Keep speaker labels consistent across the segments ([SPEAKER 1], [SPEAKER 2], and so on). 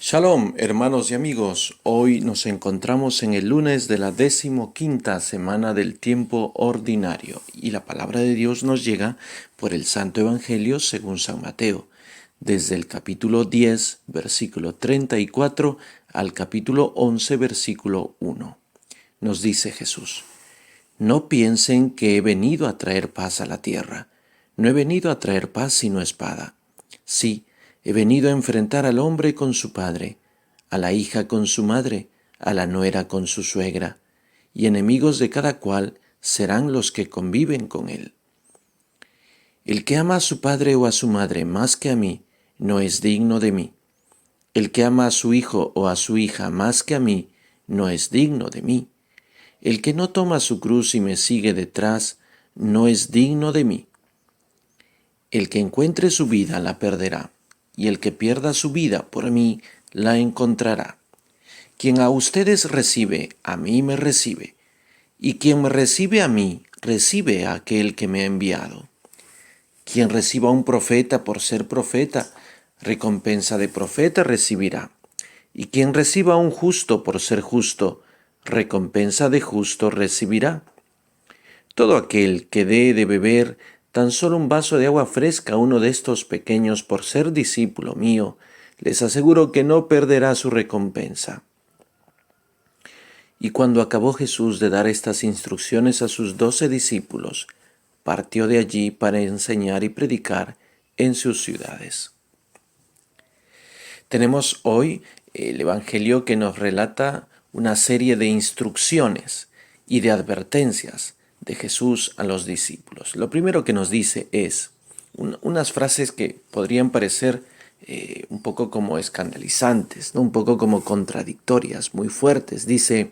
[SPEAKER 1] Shalom, hermanos y amigos. Hoy nos encontramos en el lunes de la 15ª semana del tiempo ordinario y la palabra de Dios nos llega por el Santo Evangelio según San Mateo, desde el capítulo 10, versículo 34 al capítulo 11, versículo 1. Nos dice Jesús: No piensen que he venido a traer paz a la tierra. No he venido a traer paz sino espada. Sí, he venido a enfrentar al hombre con su padre, a la hija con su madre, a la nuera con su suegra, y enemigos de cada cual serán los que conviven con él. El que ama a su padre o a su madre más que a mí, no es digno de mí. El que ama a su hijo o a su hija más que a mí, no es digno de mí. El que no toma su cruz y me sigue detrás, no es digno de mí. El que encuentre su vida la perderá, y el que pierda su vida por mí la encontrará. Quien a ustedes recibe, a mí me recibe, y quien me recibe a mí, recibe a aquel que me ha enviado. Quien reciba a un profeta por ser profeta, recompensa de profeta recibirá. Y quien reciba a un justo por ser justo, recompensa de justo recibirá. Todo aquel que dé de beber tan solo un vaso de agua fresca a uno de estos pequeños por ser discípulo mío, les aseguro que no perderá su recompensa. Y cuando acabó Jesús de dar estas instrucciones a sus 12 discípulos, partió de allí para enseñar y predicar en sus ciudades. Tenemos hoy el Evangelio que nos relata una serie de instrucciones y de advertencias de Jesús a los discípulos. Lo primero que nos dice es unas frases que podrían parecer un poco como escandalizantes, ¿no? Un poco como contradictorias, muy fuertes. Dice: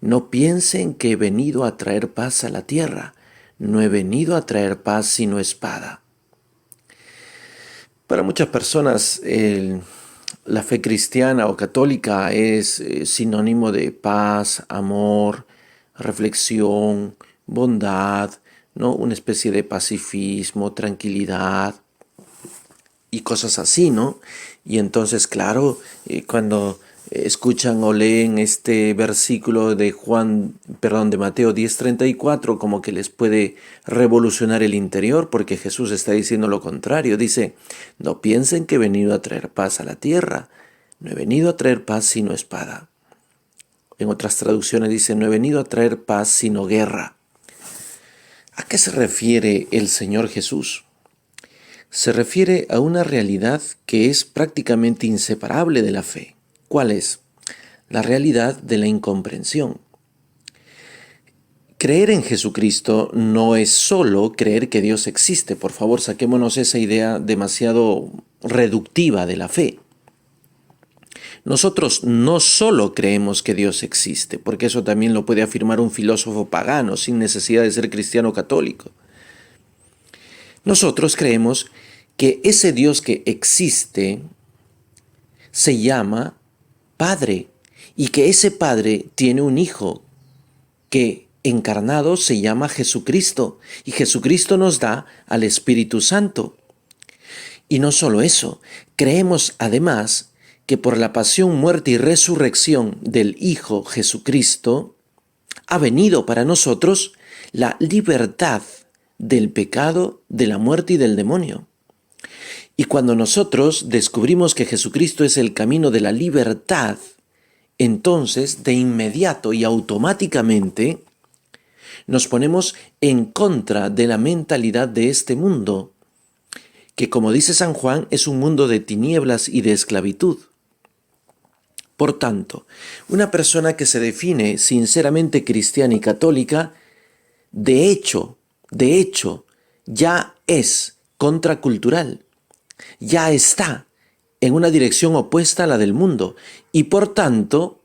[SPEAKER 1] no piensen que he venido a traer paz a la tierra. No he venido a traer paz sino espada. Para muchas personas la fe cristiana o católica es sinónimo de paz, amor, reflexión, bondad, ¿no? Una especie de pacifismo, tranquilidad y cosas así, ¿no? Y entonces, claro, cuando escuchan o leen este versículo de Mateo 10:34, como que les puede revolucionar el interior, porque Jesús está diciendo lo contrario. Dice: no piensen que he venido a traer paz a la tierra. No he venido a traer paz sino espada. En otras traducciones dice: no he venido a traer paz sino guerra. ¿A qué se refiere el Señor Jesús? Se refiere a una realidad que es prácticamente inseparable de la fe. ¿Cuál es? La realidad de la incomprensión. Creer en Jesucristo no es solo creer que Dios existe. Por favor, saquémonos esa idea demasiado reductiva de la fe. Nosotros no solo creemos que Dios existe, porque eso también lo puede afirmar un filósofo pagano sin necesidad de ser cristiano católico. Nosotros creemos que ese Dios que existe se llama Padre, y que ese Padre tiene un Hijo que encarnado se llama Jesucristo, y Jesucristo nos da al Espíritu Santo. Y no solo eso, creemos además que por la pasión, muerte y resurrección del Hijo Jesucristo, ha venido para nosotros la libertad del pecado, de la muerte y del demonio. Y cuando nosotros descubrimos que Jesucristo es el camino de la libertad, entonces de inmediato y automáticamente nos ponemos en contra de la mentalidad de este mundo, que, como dice San Juan, es un mundo de tinieblas y de esclavitud. Por tanto, una persona que se define sinceramente cristiana y católica, de hecho, ya es contracultural, ya está en una dirección opuesta a la del mundo y por tanto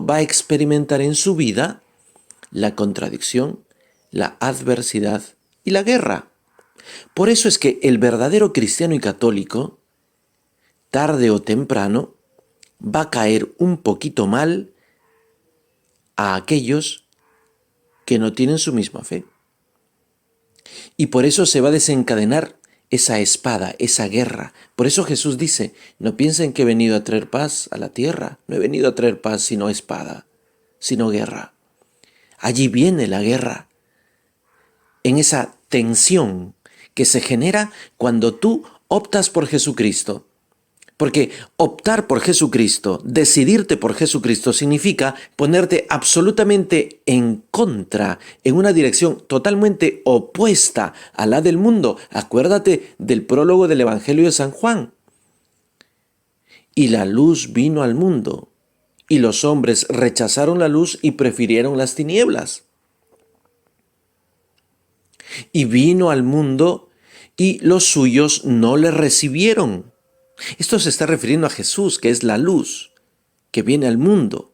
[SPEAKER 1] va a experimentar en su vida la contradicción, la adversidad y la guerra. Por eso es que el verdadero cristiano y católico, tarde o temprano, va a caer un poquito mal a aquellos que no tienen su misma fe. Y por eso se va a desencadenar esa espada, esa guerra. Por eso Jesús dice, no piensen que he venido a traer paz a la tierra. No he venido a traer paz sino espada, sino guerra. Allí viene la guerra, en esa tensión que se genera cuando tú optas por Jesucristo. Porque optar por Jesucristo, decidirte por Jesucristo, significa ponerte absolutamente en contra, en una dirección totalmente opuesta a la del mundo. Acuérdate del prólogo del Evangelio de San Juan. Y la luz vino al mundo, y los hombres rechazaron la luz y prefirieron las tinieblas. Y vino al mundo, y los suyos no le recibieron. Esto se está refiriendo a Jesús, que es la luz, que viene al mundo.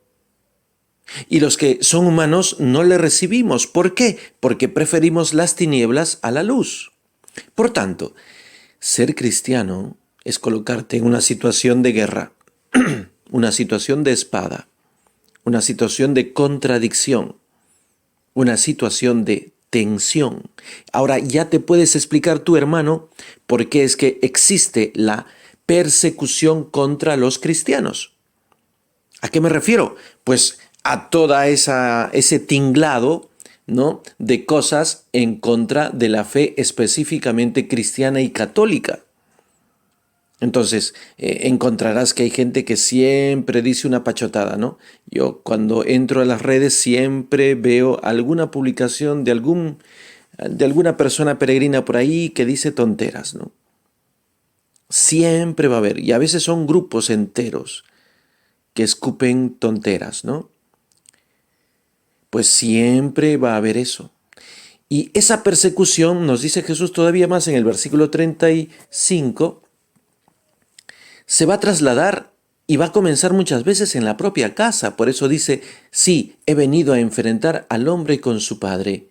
[SPEAKER 1] Y los que son humanos no le recibimos. ¿Por qué? Porque preferimos las tinieblas a la luz. Por tanto, ser cristiano es colocarte en una situación de guerra, una situación de espada, una situación de contradicción, una situación de tensión. Ahora ya te puedes explicar tú, hermano, por qué es que existe la persecución contra los cristianos. ¿A qué me refiero? Pues a toda ese tinglado, ¿no?, de cosas en contra de la fe específicamente cristiana y católica. Entonces, encontrarás que hay gente que siempre dice una pachotada, ¿no? Yo cuando entro a las redes siempre veo alguna publicación de alguna persona peregrina por ahí que dice tonteras, ¿no? Siempre va a haber, y a veces son grupos enteros que escupen tonteras, ¿no? Pues siempre va a haber eso. Y esa persecución, nos dice Jesús todavía más en el versículo 35, se va a trasladar y va a comenzar muchas veces en la propia casa. Por eso dice, sí, he venido a enfrentar al hombre con su padre,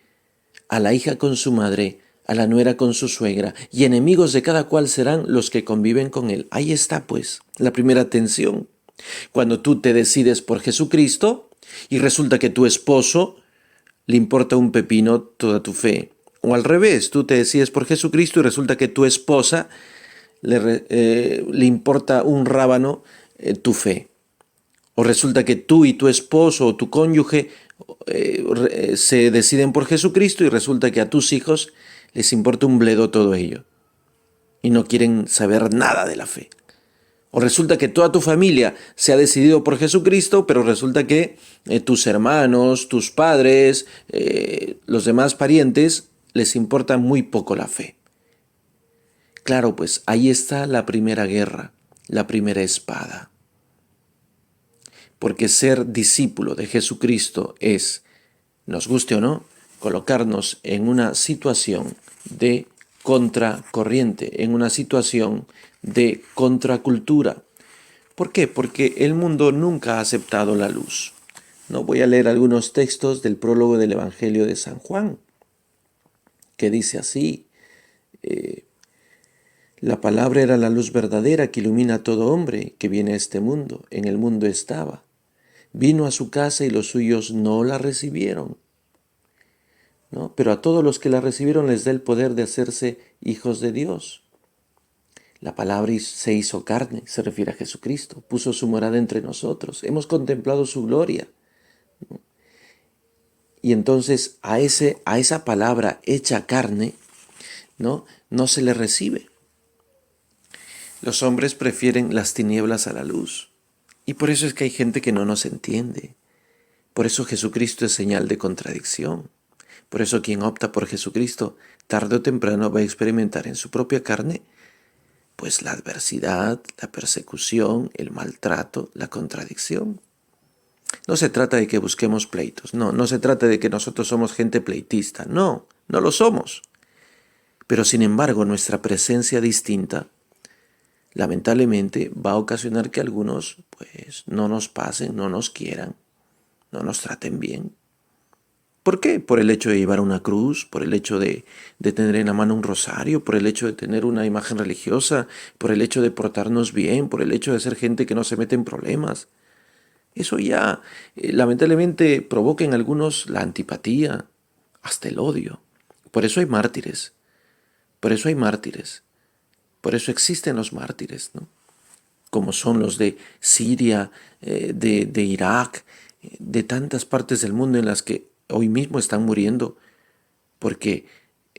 [SPEAKER 1] a la hija con su madre, a la nuera con su suegra, y enemigos de cada cual serán los que conviven con él. Ahí está, pues, la primera tensión. Cuando tú te decides por Jesucristo y resulta que tu esposo le importa un pepino toda tu fe. O al revés, tú te decides por Jesucristo y resulta que tu esposa le importa un rábano tu fe. O resulta que tú y tu esposo o tu cónyuge se deciden por Jesucristo y resulta que a tus hijos les importa un bledo todo ello. Y no quieren saber nada de la fe. O resulta que toda tu familia se ha decidido por Jesucristo, pero resulta que tus hermanos, tus padres, los demás parientes, les importa muy poco la fe. Claro, pues ahí está la primera guerra, la primera espada. Porque ser discípulo de Jesucristo es, nos guste o no, colocarnos en una situación de contracorriente, en una situación de contracultura. ¿Por qué? Porque el mundo nunca ha aceptado la luz. No voy a leer algunos textos del prólogo del Evangelio de San Juan, que dice así, la palabra era la luz verdadera que ilumina a todo hombre que viene a este mundo. En el mundo estaba. Vino a su casa y los suyos no la recibieron, ¿no? Pero a todos los que la recibieron les da el poder de hacerse hijos de Dios. La palabra se hizo carne, se refiere a Jesucristo, puso su morada entre nosotros, hemos contemplado su gloria, ¿no? Y entonces a esa palabra hecha carne, ¿no?, no se le recibe. Los hombres prefieren las tinieblas a la luz. Y por eso es que hay gente que no nos entiende. Por eso Jesucristo es señal de contradicción. Por eso quien opta por Jesucristo, tarde o temprano va a experimentar en su propia carne, pues la adversidad, la persecución, el maltrato, la contradicción. No se trata de que busquemos pleitos, no se trata de que nosotros somos gente pleitista, no lo somos. Pero sin embargo nuestra presencia distinta lamentablemente va a ocasionar que algunos pues no nos pasen, no nos quieran, no nos traten bien. ¿Por qué? Por el hecho de llevar una cruz, por el hecho de tener en la mano un rosario, por el hecho de tener una imagen religiosa, por el hecho de portarnos bien, por el hecho de ser gente que no se mete en problemas. Eso ya lamentablemente provoca en algunos la antipatía, hasta el odio. Por eso hay mártires. Por eso hay mártires. Por eso existen los mártires, ¿no? Como son los de Siria, de Irak, de tantas partes del mundo en las que hoy mismo están muriendo porque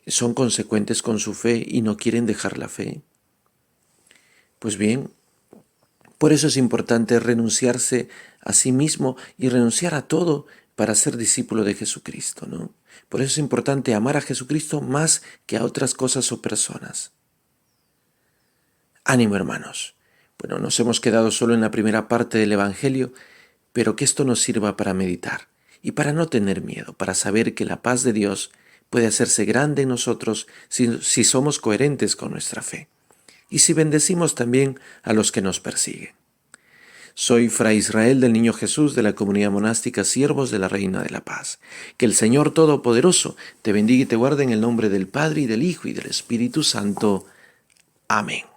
[SPEAKER 1] son consecuentes con su fe y no quieren dejar la fe. Pues bien, por eso es importante renunciarse a sí mismo y renunciar a todo para ser discípulo de Jesucristo, ¿no? Por eso es importante amar a Jesucristo más que a otras cosas o personas. Ánimo, hermanos. Bueno, nos hemos quedado solo en la primera parte del Evangelio, pero que esto nos sirva para meditar y para no tener miedo, para saber que la paz de Dios puede hacerse grande en nosotros si somos coherentes con nuestra fe y si bendecimos también a los que nos persiguen. Soy Fray Israel del Niño Jesús de la comunidad monástica Siervos de la Reina de la Paz. Que el Señor Todopoderoso te bendiga y te guarde en el nombre del Padre y del Hijo y del Espíritu Santo. Amén.